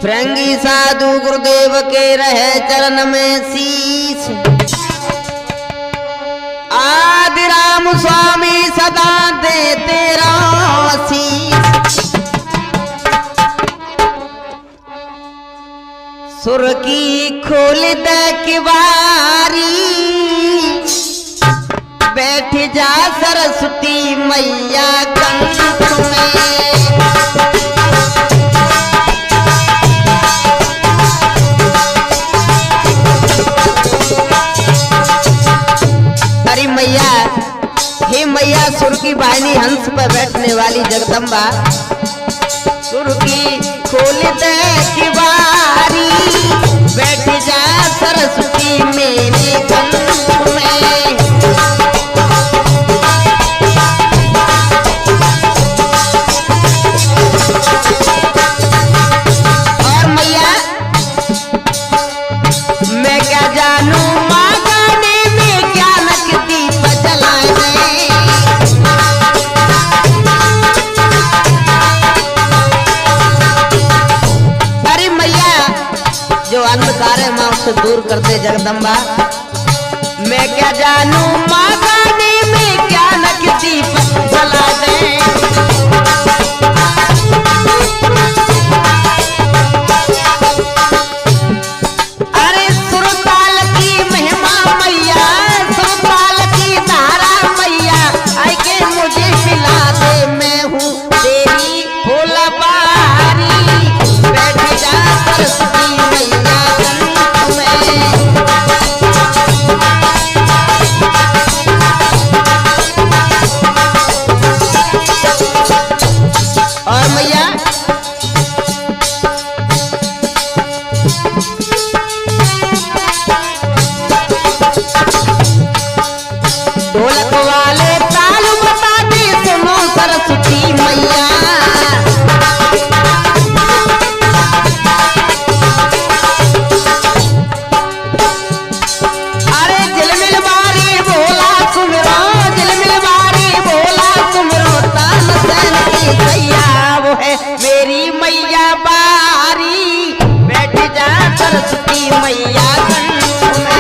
फिरंगी साधु गुरुदेव के रहे चरण में शीश। आदि राम स्वामी सदा देते रहो आशीष। सुर की खोल दे किवारी, बैठ जा सरस्वती मैया कंठ में। हे मैया सुर की वाहिनी हंस पर बैठने वाली जगदम्बा, सुर की खोल दे किवारी, बैठ जा सरस्वती मेरे कंठ में। और मैया मैं क्या जानू माँ गाने में क्या नकदी बजलाने। जो अंधकार है माँ उसको दूर कर दे जगदम्बा। मैं क्या जानू माँ गाने में क्या नकदी जला दे। अरे सुरताल की महिमा मैया, सुरताल की धारा मैया, आई के मुझे मिला दे। मैं हूँ तेरी भोला बारी, बैठ जा सरस्वती मैया कंठ में। और मैया ढोलक वाले ताल बता दे, सुनो सरस्वती मैया। अरे झिलमिल बारी भोला सुमरो, झिलमिल बारी भोला सुमरो, तानसेन की सैया वो है मेरी मैया बारी, बैठ जा सरस्वती मैया कंठ में।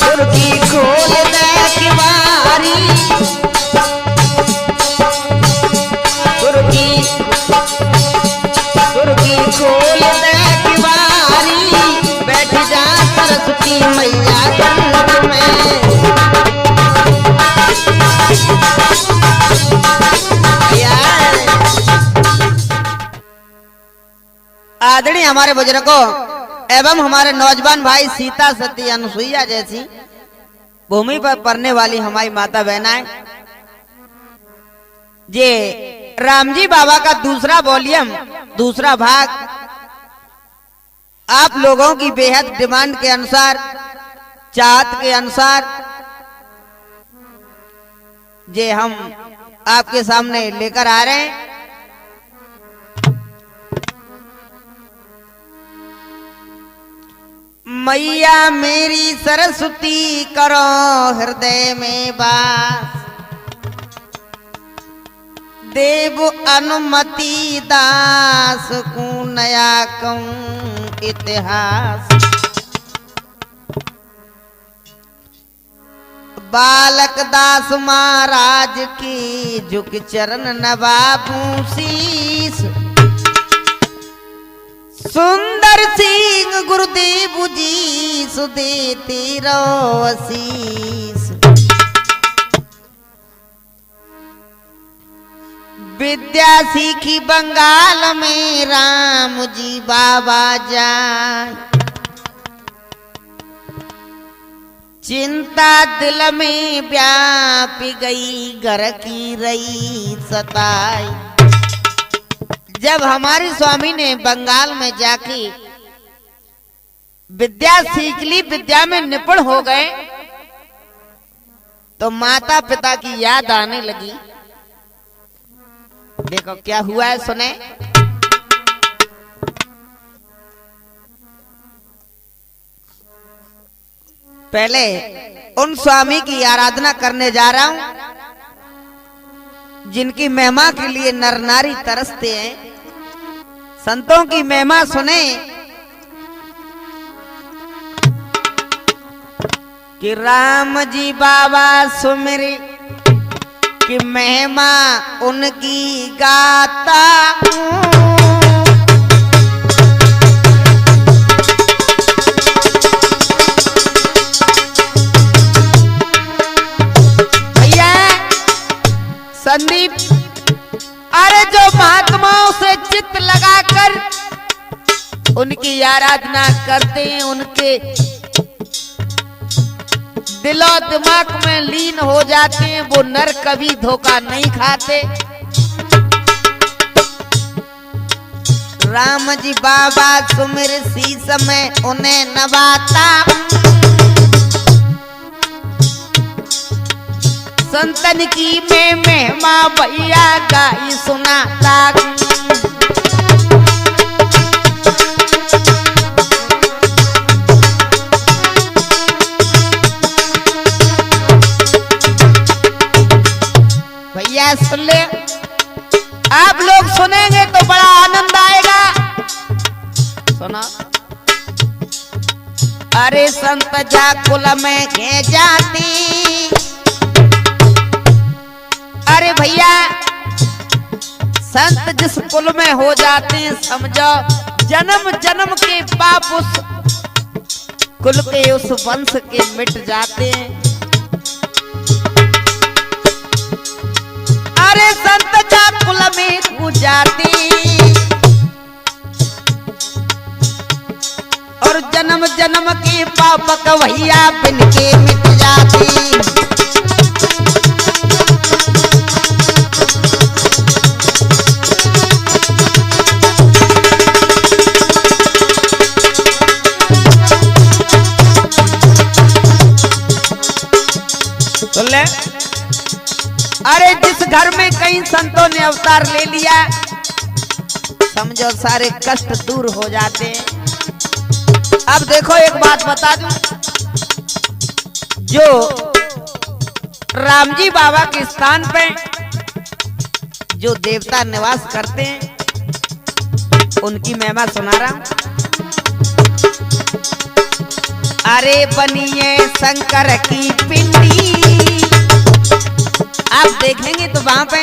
सुर की खोल दे किवारी, सुर की खोल दे किवारी, बैठ जा सरस्वती मैया कंठ में। आदरणीय हमारे बुजुर्गों एवं हमारे नौजवान भाई सीता सती अनुसुईया जैसी भूमि पर पड़ने वाली हमारी माता बहनाएं, ये रामजी बाबा का दूसरा वॉल्यूम दूसरा भाग आप लोगों की बेहद डिमांड के अनुसार, चाहत के अनुसार ये हम आपके सामने लेकर आ रहे हैं। मैया मेरी सरस्वती करो हृदय में वास, देव अनुमति दास को नया कहूं इतिहास। बालक दास महाराज की झुक चरण नवाबू शीस, सुंदर सिंह गुरुदेव जी सुदेते रहो आशीष। विद्या सीखी बंगाल में राम जी बाबा जाए, चिंता दिल में व्याप गई घर की रही सताई। जब हमारे स्वामी ने बंगाल में जाके विद्या सीख ली, विद्या में निपुण हो गए, तो माता पिता की याद आने लगी। देखो क्या हुआ है, सुने। पहले उन स्वामी की आराधना करने जा रहा हूं जिनकी महिमा के लिए नर नारी तरसते हैं। संतों की महिमा सुने कि राम जी बाबा सुमिरी कि महिमा उनकी गाता हूं। संदीप, अरे जो महात्माओं से चित्त लगाकर उनकी आराधना करते हैं, उनके दिलो दिमाग में लीन हो जाते हैं, वो नर कभी धोखा नहीं खाते। राम जी बाबा सुमिर शीस में उन्हें नवाता, संतन की मैं महिमा भैया गाई सुनाता। भैया सुन ले, आप लोग सुनेंगे तो बड़ा आनंद आएगा। सुना, अरे संत जा कुल में घे जाती। अरे भैया, संत जिस कुल में हो जाते हैं, समझो जन्म जन्म के पाप उस कुल के, उस वंश के मिट जाते हैं। अरे संत जा कुल में हो जाती और जन्म जन्म के पाप भैया बिन के मिट जाती। अरे जिस घर में कई संतों ने अवतार ले लिया, समझो सारे कष्ट दूर हो जाते हैं। अब देखो एक बात बता दूं, जो राम जी बाबा के स्थान पे जो देवता निवास करते हैं, उनकी महिमा सुना रहा हूं। अरे बनिए शंकर की पिंडी, आप देखेंगे तो वहां पे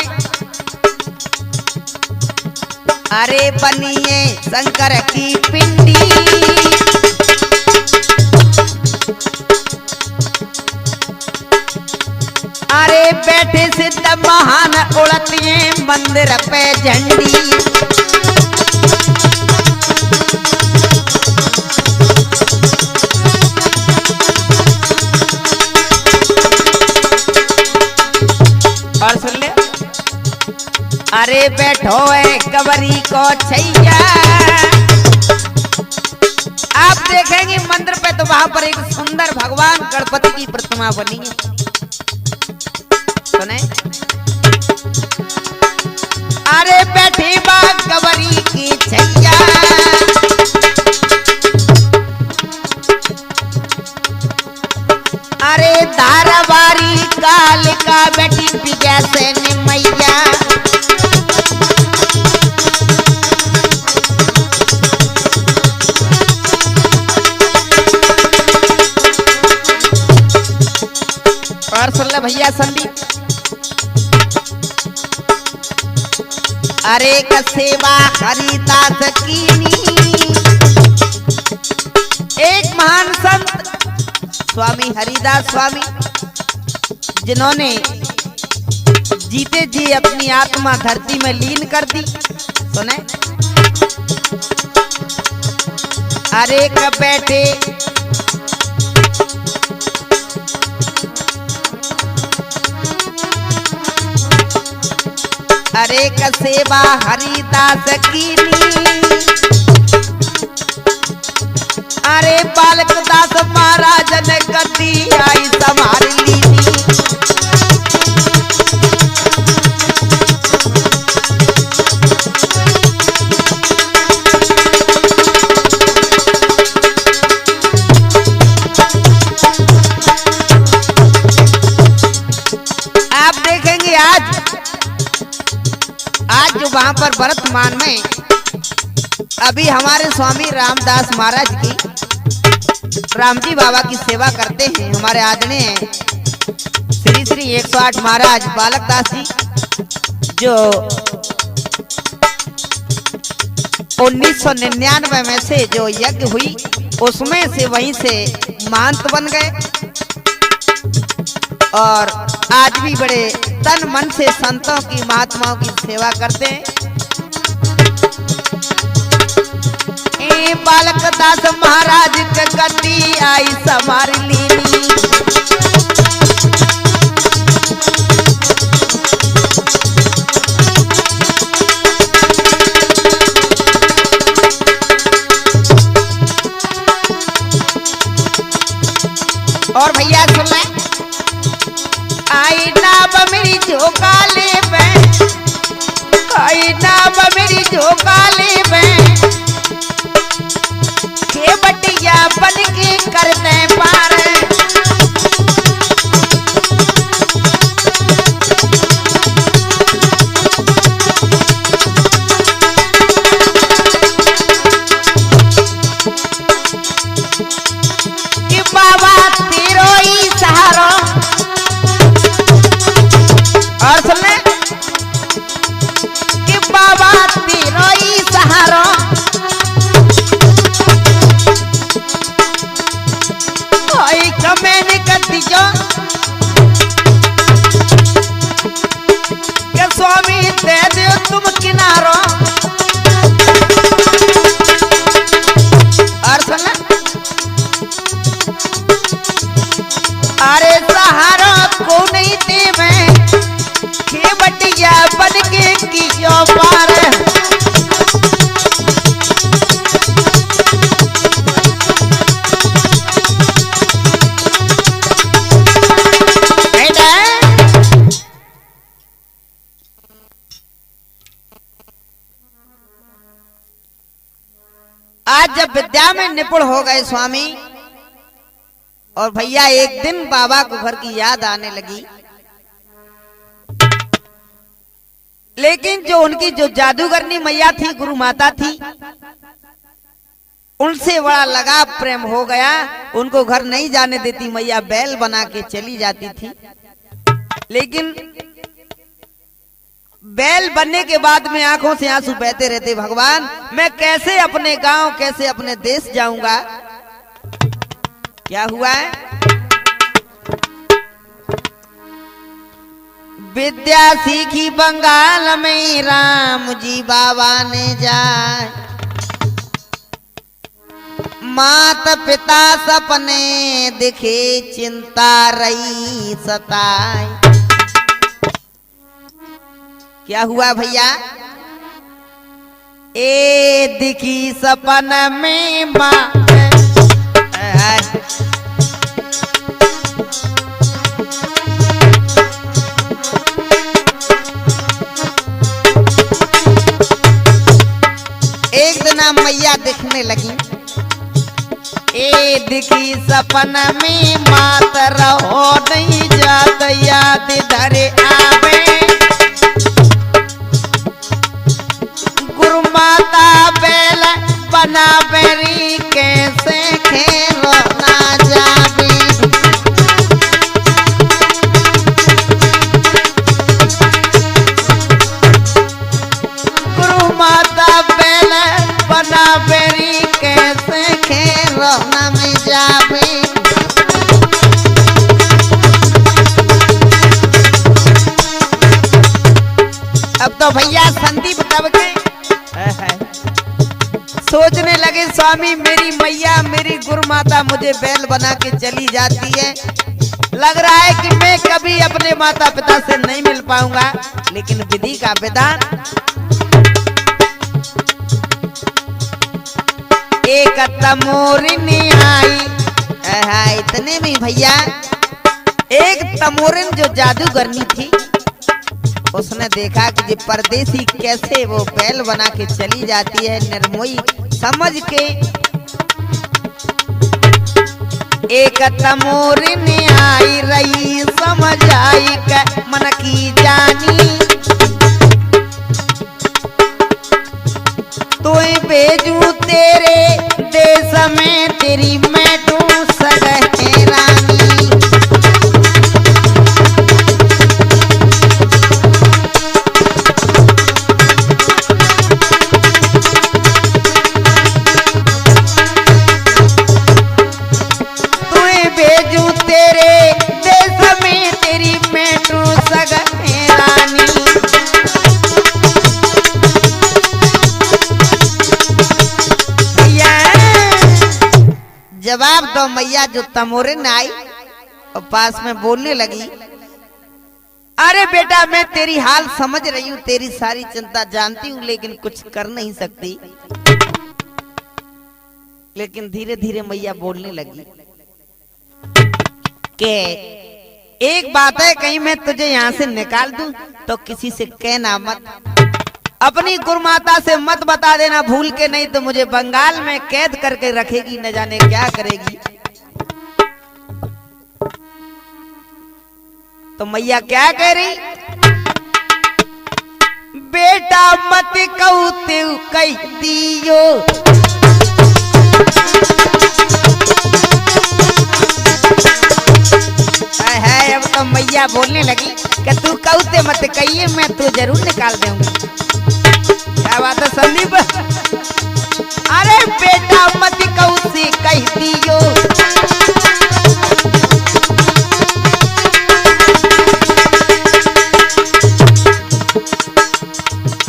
अरे बनिए शंकर की पिंडी, अरे बैठे सिद्ध महान उड़ती मंदिर पे झंडी। और सुन ले, अरे बैठो है गवरी को छैया। आप देखेंगे मंदिर पे तो वहां पर एक सुंदर भगवान गणपति की प्रतिमा बनी है। सुने, अरे बैठी बा गवरी की छैया, अरे धारावारी कालिका बेटी विजय से मैया। और सुन ले भैया संदीप, अरे सेवा हरिदास कीनी, एक महान संत स्वामी हरिदास स्वामी, जिन्होंने जीते जी अपनी आत्मा धरती में लीन कर दी। सुने, अरे कब बैठे अरे सेवा हरिदास कीनी, अरे बालक दास महाराज ने गद्दी आई संभाल लीनी। आज जो वहां पर वर्तमान में अभी हमारे स्वामी रामदास महाराज की रामजी बाबा की सेवा करते हैं हमारे आदरणीय श्री श्री 108 महाराज बालकदास जी, जो 1999 में से जो यज्ञ हुई उसमें से वहीं से महंत बन गए और आज भी बड़े तन मन से संतों की महात्माओं की सेवा करते हैं। बालकदास महाराज के गति आई समार लीनी, और भैया सुन ले, आई नाब मेरी झोकाले में, आई नाब मेरी झोकाले में, के बटिया बन के करते पार, कि बाबा तेरो ही सहारा, और सुनने कि बाबा तेरो ही सहारा, भाई कमेने करती जो कि स्वामी दे दो तुम किनारो, और सुनना अरे सहारा को नहीं दे मैं, के बटिया बन के की जो पार, आज जब विद्या में निपुण हो गए स्वामी और भैया एक दिन बाबा को घर की याद आने लगी, लेकिन जो उनकी जो जादूगरनी मैया थी, गुरु माता थी, उनसे बड़ा लगाव प्रेम हो गया। उनको घर नहीं जाने देती मैया, बैल बना के चली जाती थी। लेकिन बैल बनने के बाद में आंखों से आंसू बहते रहते, भगवान मैं कैसे अपने गांव, कैसे अपने देश जाऊंगा। क्या हुआ है? विद्या सीखी बंगाल में राम जी बाबा ने जाए, माता पिता सपने दिखे चिंता रही सताए। क्या हुआ भैया? ए दिखी सपन में माँ, एक दिन मैया दिखने लगी। ए दिखी सपन में मात रहो नहीं जात, याद धरे आवे गुरु माता बैल बना बेरी, कैसे खेलो ना जावे। गुरु माता बैल बना बेरी, कैसे खेलो ना में जावे। अब तो भैया संदीप कब के सोचने लगे, स्वामी मेरी मैया, मेरी गुरु माता मुझे बैल बना के चली जाती है, लग रहा है कि मैं कभी अपने माता पिता से नहीं मिल पाऊंगा। लेकिन विधि का विधान, एक तमोरिन आई, इतने में भैया एक तमोरिन जो जादूगरनी थी, उसने देखा कि ये परदेसी कैसे वो बैल बना के चली जाती है। निर्मोही समझ के एक तमोरिन आई रही, समझ आई मन की जान और मैया जो तमोरिन आई और पास में बोलने लगी, अरे बेटा मैं तेरी हाल समझ रही हूँ, तेरी सारी चिंता जानती हूँ, लेकिन कुछ कर नहीं सकती। लेकिन धीरे धीरे मैया बोलने लगी कि एक बात है, कहीं मैं तुझे यहाँ से निकाल दूं तो किसी से कहना मत, अपनी गुरुमाता से मत बता देना भूल के, नहीं तो मुझे बंगाल में कैद करके रखेगी, न जाने क्या करेगी। तो मैया क्या कह रही, बेटा मत कहू तेऊ कह दियो, है। अब तो मैया बोलने लगी कि तू कहते मत कहिए, मैं तू जरूर निकाल दूंगी। क्या बात है संदीप? अरे बेटा मत कहू से कह दियो,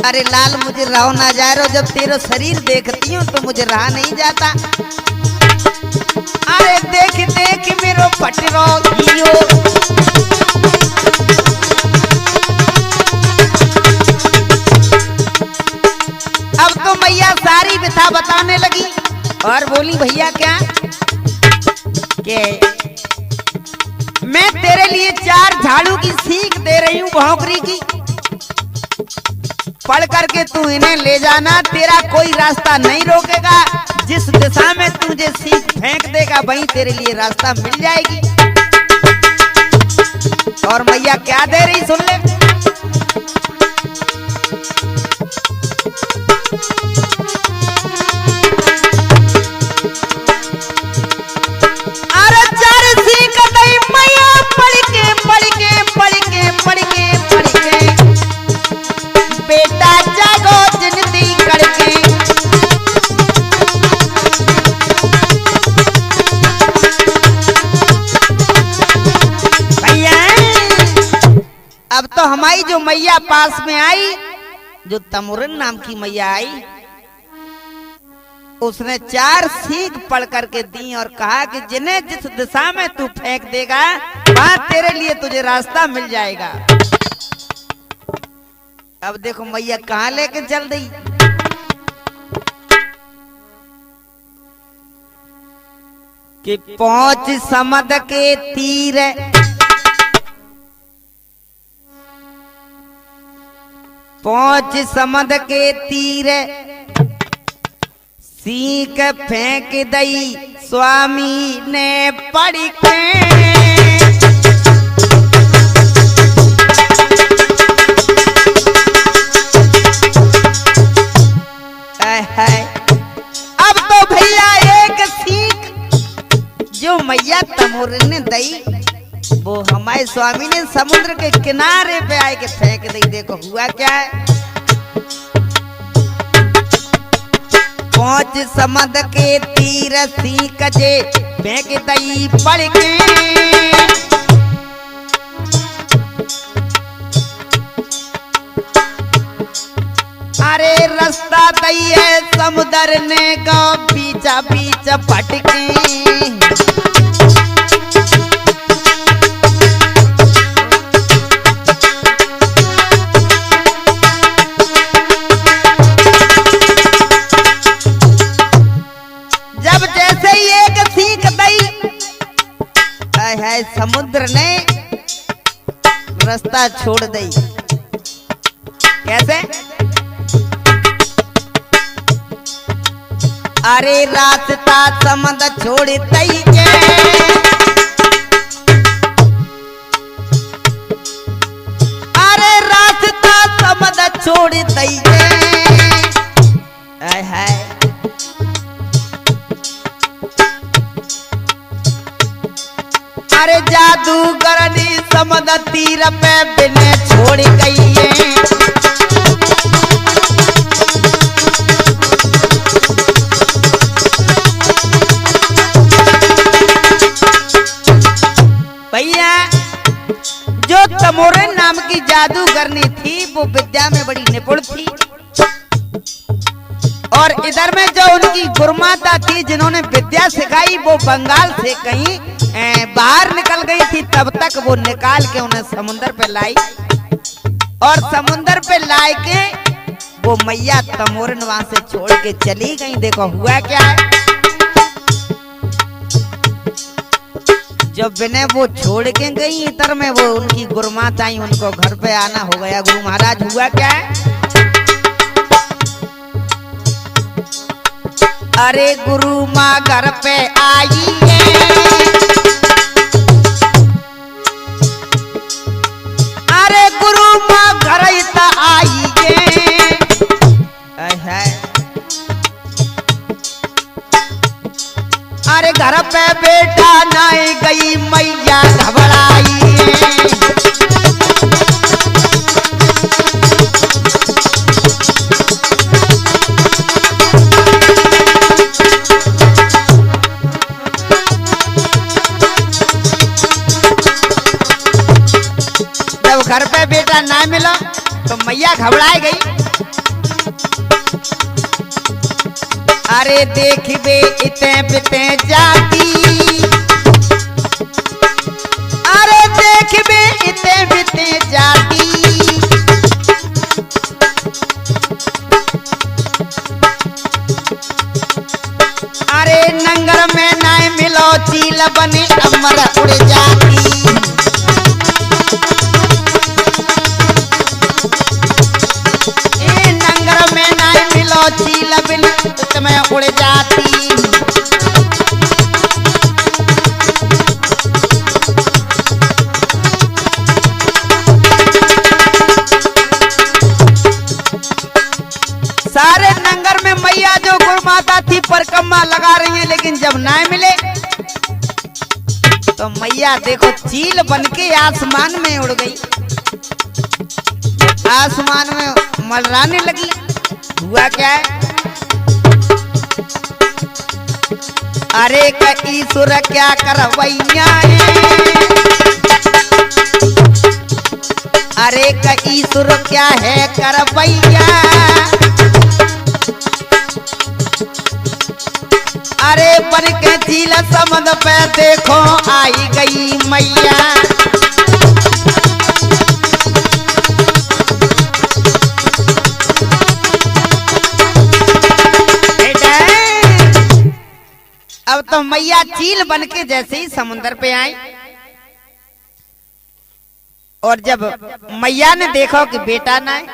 अरे लाल मुझे रहो ना जा रहा, जब तेरा शरीर देखती हूँ तो मुझे रहा नहीं जाता। अरे देख देख मेरो पटरो हियो, अब तो मैया सारी व्यथा बताने लगी और बोली भैया क्या के मैं तेरे लिए 4 झाड़ू की सीख दे रही हूँ भौंकरी की, पढ़ करके तू इन्हें ले जाना, तेरा कोई रास्ता नहीं रोकेगा, जिस दिशा में तुझे सीख फेंक देगा वहीं तेरे लिए रास्ता मिल जाएगी। और मैया क्या दे रही सुन ले, अरे 4 सीख दई मैया पढ़ के पढ़ के पढ़ के पढ़ के पढ़ के, बेटा जागो जिंदगी करके, भैया अब तो हमारी जो मैया पास में आई, जो तमोरिन नाम की मैया आई, उसने 4 सीख पढ़ करके दी और कहा कि जिन्हें जिस दिशा में तू फेंक देगा वहां तेरे लिए तुझे रास्ता मिल जाएगा। अब देखो मैया कहां लेके चल दी, कि पहुंच समद के तीर, पहुंच समद के तीर, सीख फेंक दई स्वामी ने पढ़ के, है। अब तो भैया एक सीख जो मैया तमोरिन ने दई वो हमारे स्वामी ने समुद्र के किनारे पे आए के फेंक दी। देखो हुआ क्या है, पहुंच समद के तीर सीख जे फेंक दई पढ़ के, अरे रास्ता दई है समुद्र ने का बीचा बीच भटके, जब जैसे ही एक सीख दई है समुद्र ने रास्ता छोड़ दई। कैसे, अरे रास्ता समुद्र छोड़ दई के, अरे रास्ता समुद्र छोड़ दई के, है अरे जादूगरनी समुद्र तीर पे बिने छोड़ गई है, भैया जो तमोरिन नाम की जादूगरनी थी वो विद्या में बड़ी निपुण थी। और इधर में जो उनकी गुरुमाता थी जिन्होंने विद्या सिखाई वो बंगाल से कहीं बाहर निकल गई थी, तब तक वो निकाल के उन्हें समुद्र पे लाई और समुद्र पे लाए के वो मैया तमोरन वहां से छोड़ के चली गई। देखो हुआ क्या है, जब बिना वो छोड़ के गई इधर में वो उनकी गुरुमाता आई, उनको घर पे आना हो गया। गुरु महाराज हुआ क्या है, अरे गुरु माँ घर पे आई है, अरे गुरु माँ घर आई है, अरे घर पे बेटा नहीं गई मैया घबराई है। जब घर पे बेटा ना मिला तो मैया घबराई गई। अरे देख बे इते बिते जाती, अरे देख बे इते बिते जाती, अरे नंगर में ना मिलो चील बने अमर उड़ जाती, ए नंगर में ना मिलो चील बने तुम्हें उड़ जाती। सारे नंगर में मैया जो गुरुमाता थी परिक्रमा लगा रही है, लेकिन जब ना मिले तो मैया देखो चील बनके आसमान में उड़ गई, आसमान में मलराने लगी। हुआ क्या है, अरे कई सुर क्या करवैया है, अरे कई सुर क्या है करवैया, अरे बन के झील समुद्र पे देखो आई गई मैया, अब तो मैया चील बनके जैसे ही समुद्र पे आई और जब मैया ने देखा कि बेटा ना है,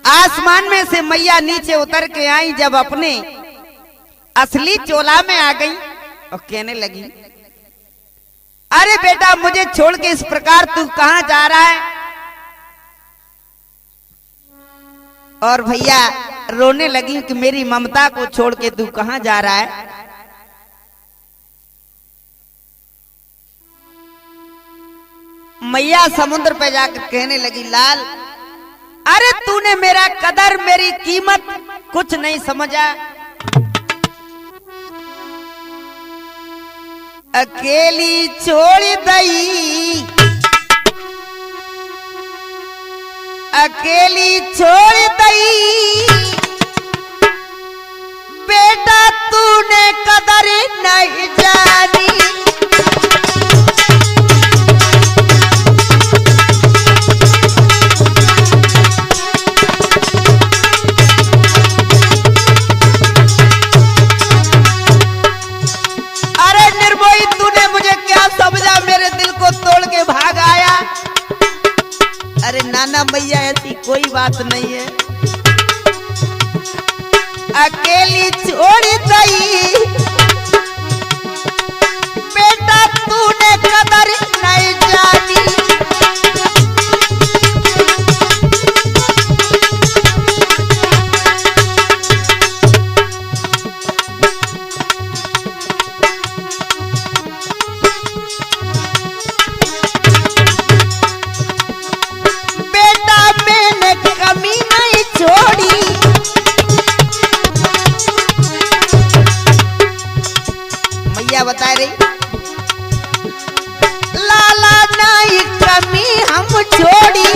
आसमान में से मैया नीचे उतर के आई, जब अपने असली चोला में आ गई और कहने लगी, अरे बेटा मुझे छोड़ के इस प्रकार तू कहां जा रहा है। और भैया रोने लगी कि मेरी ममता को छोड़ के तू कहां जा रहा है। मैया समुद्र पे जाकर कहने लगी, लाल अरे तूने मेरा कदर मेरी कीमत कुछ नहीं समझा, अकेली छोड़ दई, अकेली छोड़ दई, बेटा तूने कदर नहीं जानी, अरे निर्मोही तूने मुझे क्या समझा, मेरे दिल को तोड़ के भाग आया। अरे नाना भैया ऐसी कोई बात नहीं है, अकेली छोड़ दई, बेटा तूने कदर नहीं जानी, बता रही लाला नहीं कमी हम छोड़ी,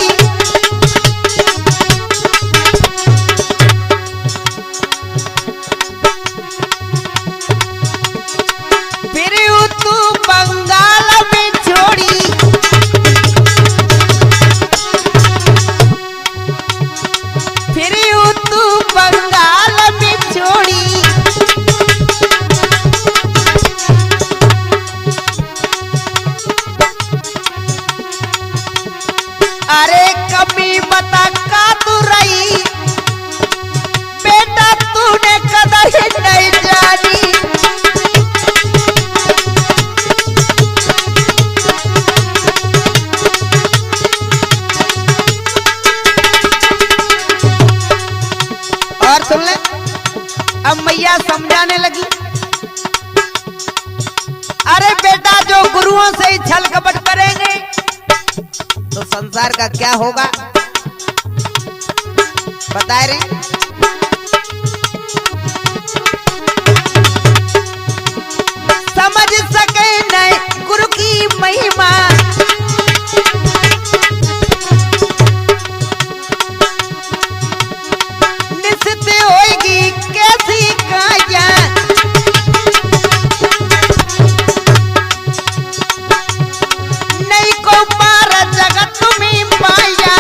हिंदुओं से ही छल कपट करेंगे तो संसार का क्या होगा बताए रे। समझ सके नहीं गुरु की महिमा, निश्चित होगी कैसी काया, नहीं को पार जगत में पाया।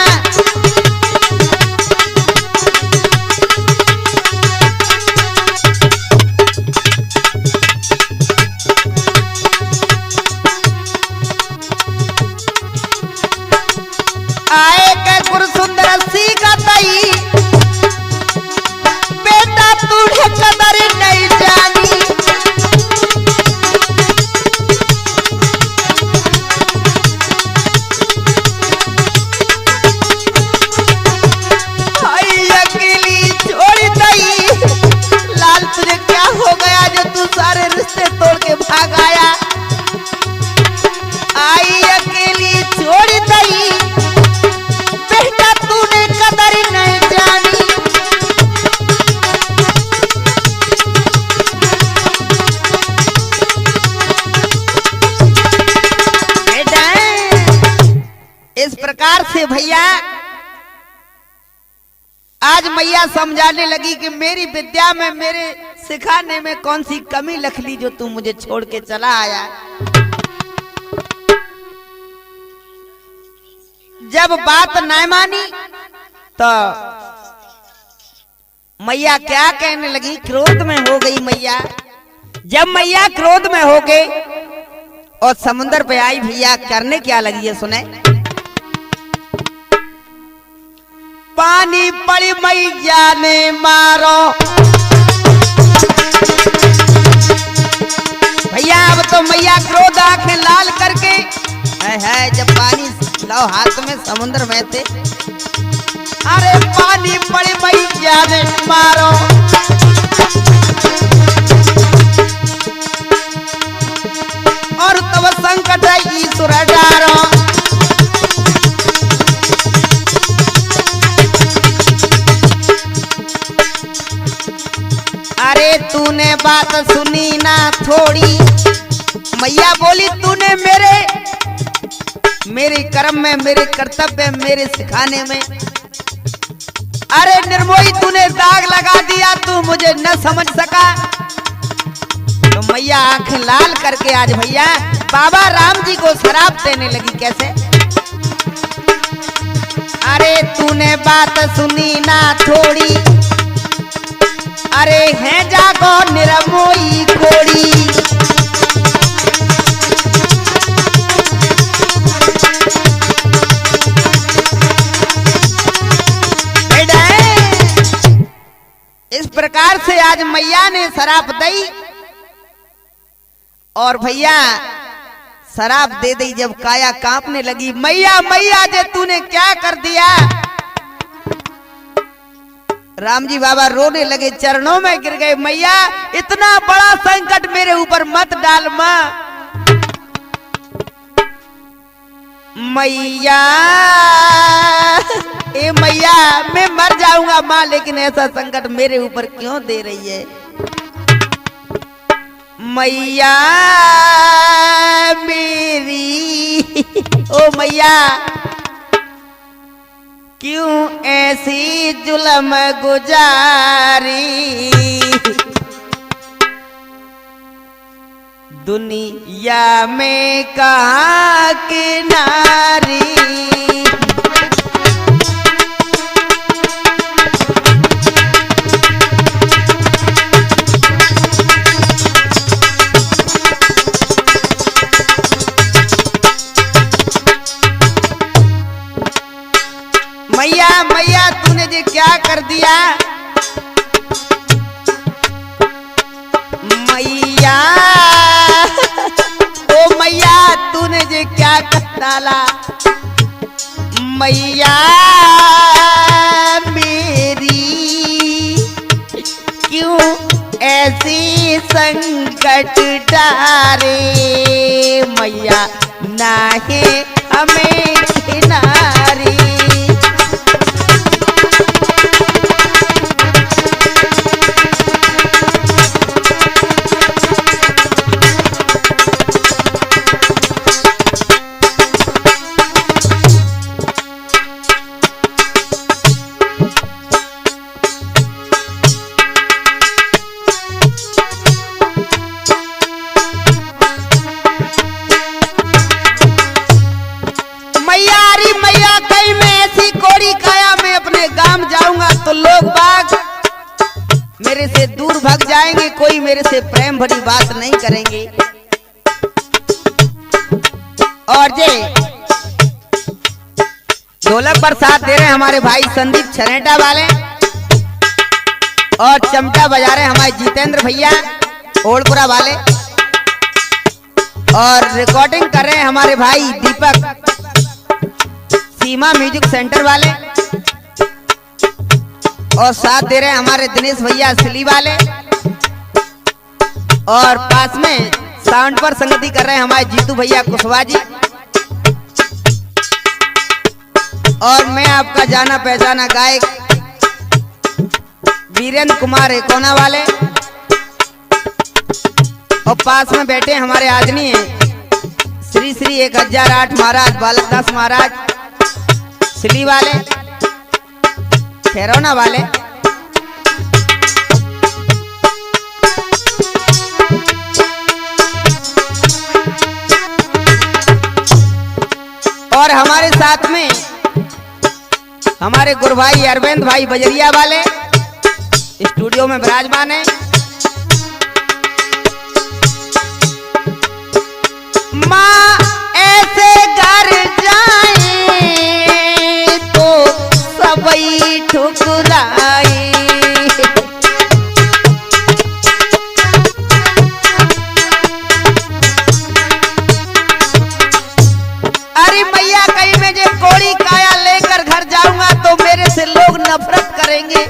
आए के गुरु सुंदर सी गई, बेटा तूने कदर नहीं जानी, आई अकेली छोड़ दई। लाल तुझे क्या हो गया जो तू सारे रिश्ते तोड़ के भाग आया। आई अकेली छोड़ दई, बेटा तूने कदर नहीं जानी। बेटा इस प्रकार से भैया आज मैया समझाने लगी कि मेरी विद्या में मेरे सिखाने में कौन सी कमी लख ली जो तू मुझे छोड़ के चला आया। जब बात न मानी तो मैया क्या कहने लगी, क्रोध में हो गई मैया। जब मैया क्रोध में हो गई और समुद्र पे आई भैया करने क्या लगी है सुने। पानी पड़ी मैया ने मारो, भैया अब तो मैया क्रोध आंखें लाल करके है जब पानी लो हाथ में समुद्र में थे। अरे पानी पड़ी मैया ने मारो, और तब संकट ईश्वर डारो। अरे तूने बात सुनी ना थोड़ी, मैया बोली तूने मेरे कर्म में, मेरे कर्तव्य, मेरे सिखाने में अरे निर्मोही तूने दाग लगा दिया, तू मुझे न समझ सका। तो मैया आंखें लाल करके आज भैया बाबा राम जी को शराप देने लगी। कैसे? अरे तूने बात सुनी ना थोड़ी, अरे है जागो निरमोई कोड़ी। इस प्रकार से आज मैया ने शराप दी और भैया शराप दे दी। जब काया कांपने लगी, मैया मैया जे तूने क्या कर दिया। राम जी बाबा रोने लगे, चरणों में गिर गए। मैया इतना बड़ा संकट मेरे ऊपर मत डाल मां। मैया ए मैया मैं मर जाऊंगा मां, लेकिन ऐसा संकट मेरे ऊपर क्यों दे रही है। मैया मेरी ओ मैया क्यों ऐसी जुल्म गुजारी। दुनिया में कहाँ की नारी। मैया मैया तूने ये क्या कर दिया। मैया ओ मैया तूने ये क्या कर डाला। मैया मेरी क्यों ऐसी संकट डारे। मैया नाहे हमें किनारी। तो लोग बाग मेरे से दूर भाग जाएंगे, कोई मेरे से प्रेम भरी बात नहीं करेंगे। और जे ढोलक पर साथ दे रहे हमारे भाई संदीप छरेटा वाले, और चमटा बजा रहे हमारे जितेंद्र भैया ओड़पुरा वाले, और रिकॉर्डिंग कर रहे हैं हमारे भाई दीपक सीमा म्यूजिक सेंटर वाले, और साथ दे रहे हैं हमारे दिनेश भैया सिली वाले, और पास में साउंड पर संगति कर रहे हैं हमारे जीतू भैया कुशवाहा जी, और मैं आपका जाना पहचाना गायक वीरेंद्र कुमार एकोना वाले, और पास में बैठे हमारे आदरणीय श्री श्री 1008 महाराज बालक दास महाराज सिली वाले खैरौना वाले। और हमारे साथ में हमारे गुरु भाई अरविंद भाई बजरिया वाले स्टूडियो में विराजमान है। माँ ऐसे घर जाए तो सबई ठुकराए, अरे मैया कहीं मैं जो कोड़ी काया लेकर घर जाऊंगा तो मेरे से लोग नफरत करेंगे।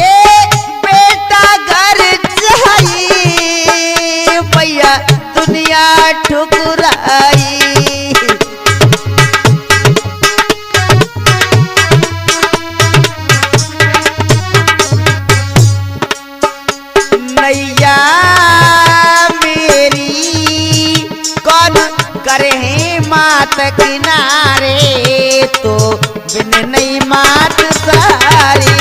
ए बेटा घर जाए मैया दुनिया ठुकराई, नैया मेरी कौन करे मात किनारे, तो बिन नहीं मात सारी।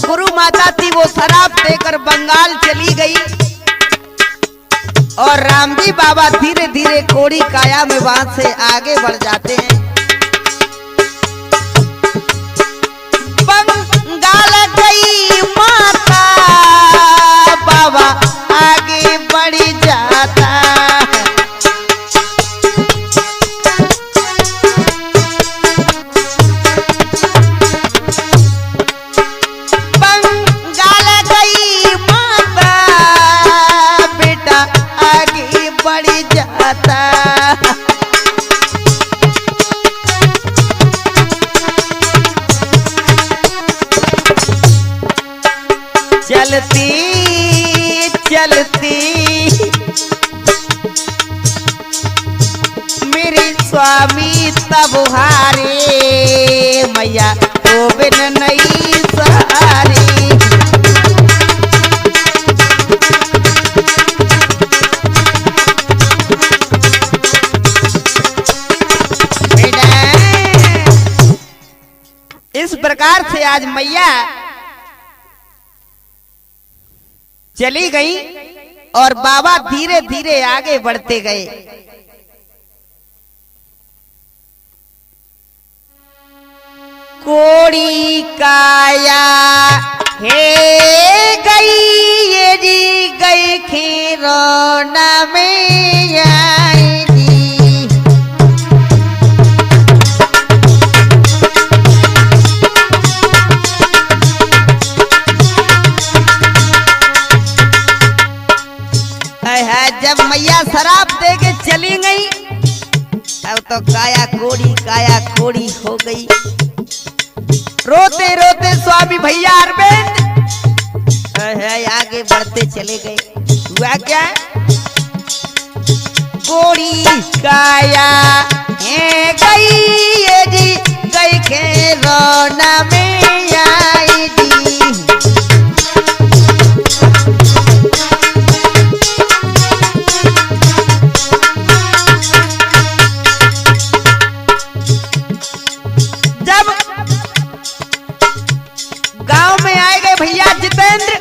गुरु माता थी वो शराब देकर बंगाल चली गई, और रामजी बाबा धीरे धीरे कोड़ी काया में वहां से आगे बढ़ जाते हैं। बंगाल गई माता बाबा आगे बढ़ जाता, चलती चलती मेरे स्वामी तब हारे, मैया तो बिन नहीं सहारे। इस प्रकार से आज मैया चली गई और बाबा धीरे धीरे आगे बढ़ते गए। कोड़ी काया हे गई ये जी गई खीरौना में आई जी, तो काया कोड़ी हो गई। रोते रोते स्वामी भैया अरविंद आगे बढ़ते चले गए। हुआ क्या? कोड़ी काया है गई ये जी, गई खेलौना में आई जी। जब गांव में आए गए भैया जितेंद्र,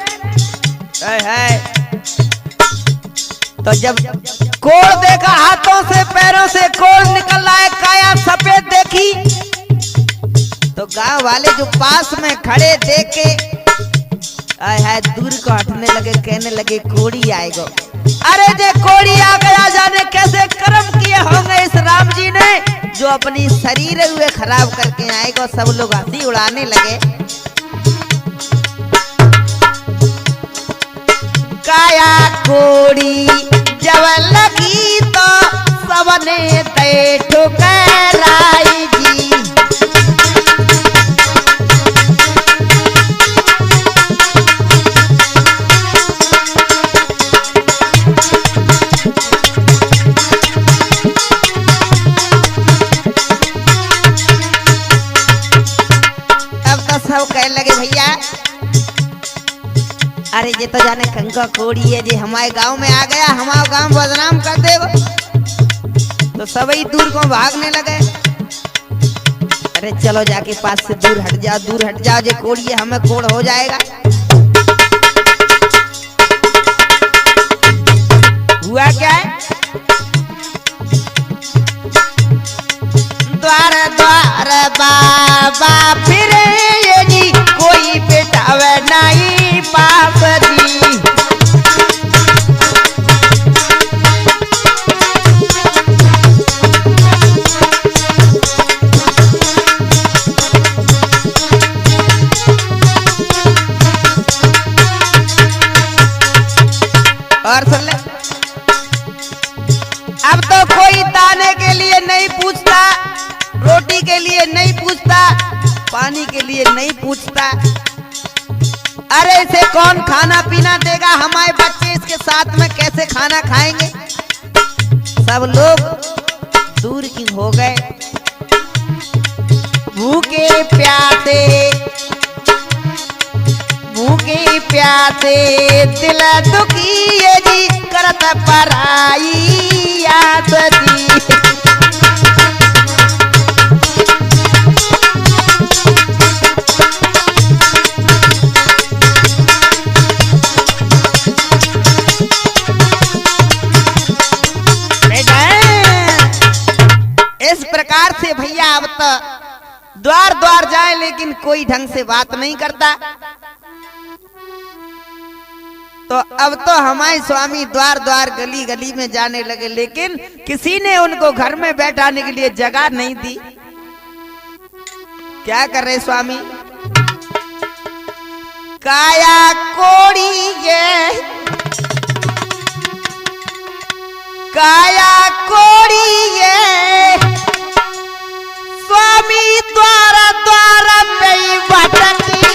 तो जब कोड़ देखा, हाथों से पैरों से कोड़ निकल रहा है, काया सफेद देखी, तो गांव वाले जो पास में खड़े देखे दूर को हटने लगे, कहने लगे कोड़ी आएगा। अरे जे कोड़ी आ गया, जाने कैसे कर्म किए होंगे इस राम जी ने, जो अपनी शरीर हुए खराब करके आएगा। सब लोग हंसी उड़ाने लगे। काया कोड़ी जब लगी तो सबने ते ठुकराई जी। अब तो सब कहने लगे भैया, अरे ये तो जाने कंका कोड़ी है जी, हमारे गांव में आ गया, हमारे गांव बदनाम कर देगा। तो सभी दूर को भागने लगे। अरे चलो जाके पास से दूर हट जाओ, ये कोड़ी है, हमें कोड़ हो जाएगा। हुआ क्या है? द्वार द्वार बाबा फिरे ये जी, कोई बेटावे नहीं पाप दी। और सुन ले, अब तो कोई दाने के लिए नहीं पूछता, रोटी के लिए नहीं पूछता, पानी के लिए नहीं पूछता। अरे इसे कौन खाना पीना देगा? हमारे बच्चे इसके साथ में कैसे खाना खाएंगे? सब लोग दूर की हो गए। भूखे प्यासे दिल दुखी ये जी, करत पराई याद जी। इस प्रकार से भैया अब तो द्वार द्वार जाए, लेकिन कोई ढंग से बात नहीं करता। तो अब तो हमारे स्वामी द्वार द्वार गली गली में जाने लगे, लेकिन किसी ने उनको घर में बैठाने के लिए जगह नहीं दी। क्या कर रहे स्वामी? काया कोड़ी ये, काया कोड़ी ये, स्वामी द्वारा द्वारा पे भटकी।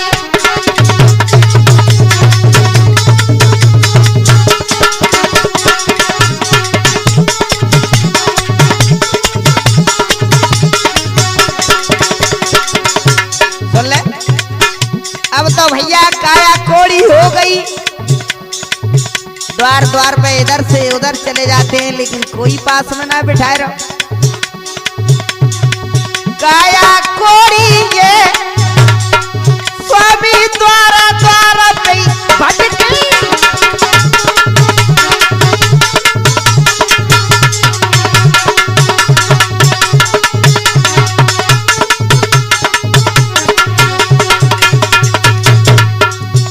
सुन ले, अब तो भैया काया कोड़ी हो गई। द्वार द्वार पे इधर से उधर चले जाते हैं, लेकिन कोई पास में ना बिठाए रहो। काया कोड़ी ये, स्वामी द्वारा द्वारा पे भटकी।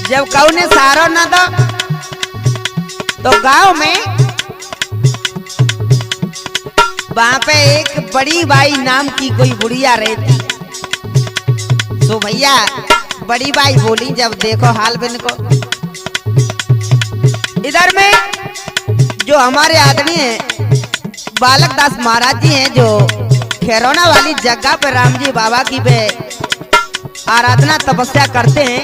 जब कऊ ने सहारा ना दो, तो गांव में वहां पे एक बड़ी बाई नाम की कोई बुढ़िया रहती। तो भैया बड़ी बाई बोली, जब देखो हाल बिन को, इधर में जो हमारे आदरणीय बालक दास महाराज जी हैं, जो खैरौना वाली जगह पे राम जी बाबा की वे आराधना तपस्या करते हैं।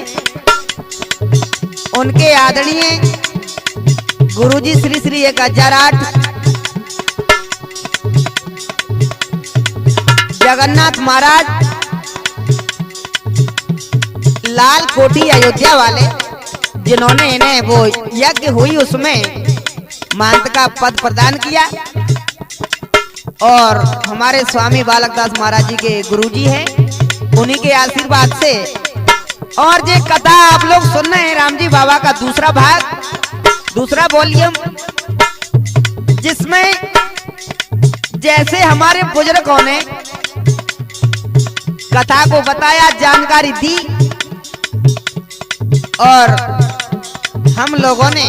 उनके आदरणीय गुरुजी श्री श्री 1008 जगन्नाथ महाराज लाल कोठी अयोध्या वाले, जिन्होंने इन्हें वो यज्ञ हुई उसमें महंत का पद प्रदान किया, और हमारे स्वामी बालकदास महाराज जी के गुरुजी हैं, उन्हीं के आशीर्वाद से। और ये कथा आप लोग सुन रहे हैं राम जी बाबा का दूसरा भाग, दूसरा वॉल्यूम, जिसमें जैसे हमारे बुजुर्गों ने कथा को बताया, जानकारी दी, और हम लोगों ने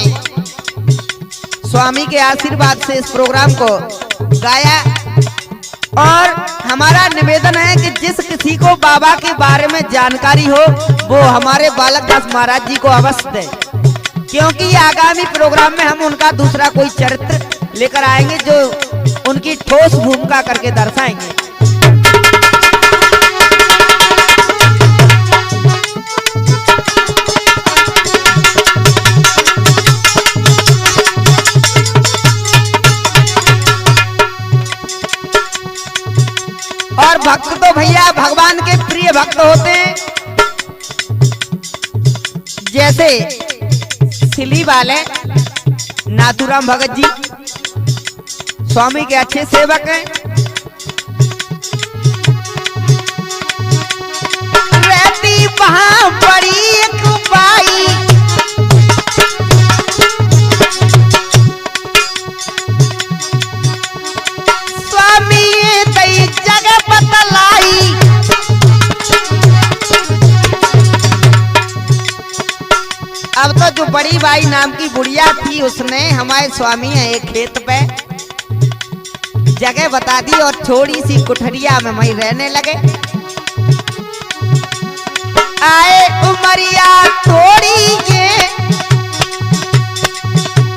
स्वामी के आशीर्वाद से इस प्रोग्राम को गाया। और हमारा निवेदन है कि जिस किसी को बाबा के बारे में जानकारी हो वो हमारे बालकदास महाराज जी को अवश्य दे, क्योंकि आगामी प्रोग्राम में हम उनका दूसरा कोई चरित्र लेकर आएंगे जो उनकी ठोस भूमिका करके दर्शाएंगे। और भक्त तो भैया भगवान के प्रिय भक्त होते हैं, जैसे सिली वाले नाथुराम भगत जी स्वामी के अच्छे सेवक हैं। रहती वहां बड़ी एक बाई, स्वामी दई जगह बतलाई, अब तो जो बड़ी बाई नाम की बुढ़िया थी उसने हमारे स्वामी है एक खेत पे जगह बता दी और छोटी सी कुठरिया में वहीं रहने लगे। आए उमरिया थोड़ी ये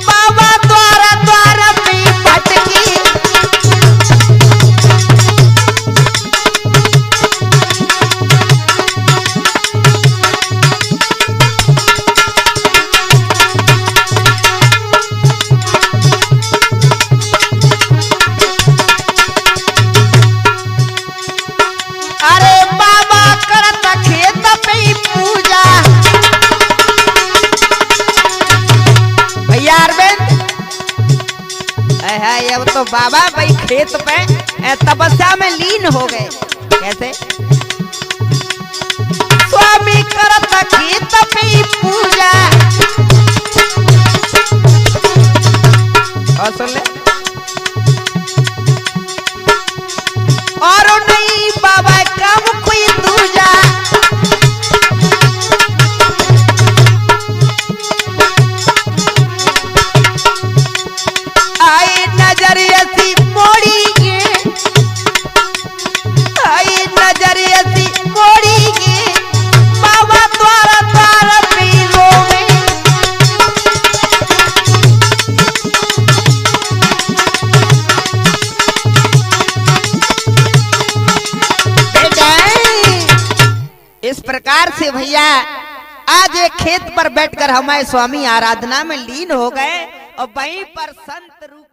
बाबा द्वारा द्वारा में भटकी, अब तो बाबा भाई खेत पे तपस्या में लीन हो गए। कैसे? स्वामी करत खेत पे पूजा, और सुन ले, और नहीं बाबा काम कोई दूजा, आई नजर ऐसी मोड़ी के, आई नजर ऐसी मोड़ी के, बाबा द्वारा द्वारा पीरो में, इस प्रकार से भैया आज एक खेत पर बैठकर हमारे स्वामी आराधना में लीन हो गए और वहीं पर संत रूप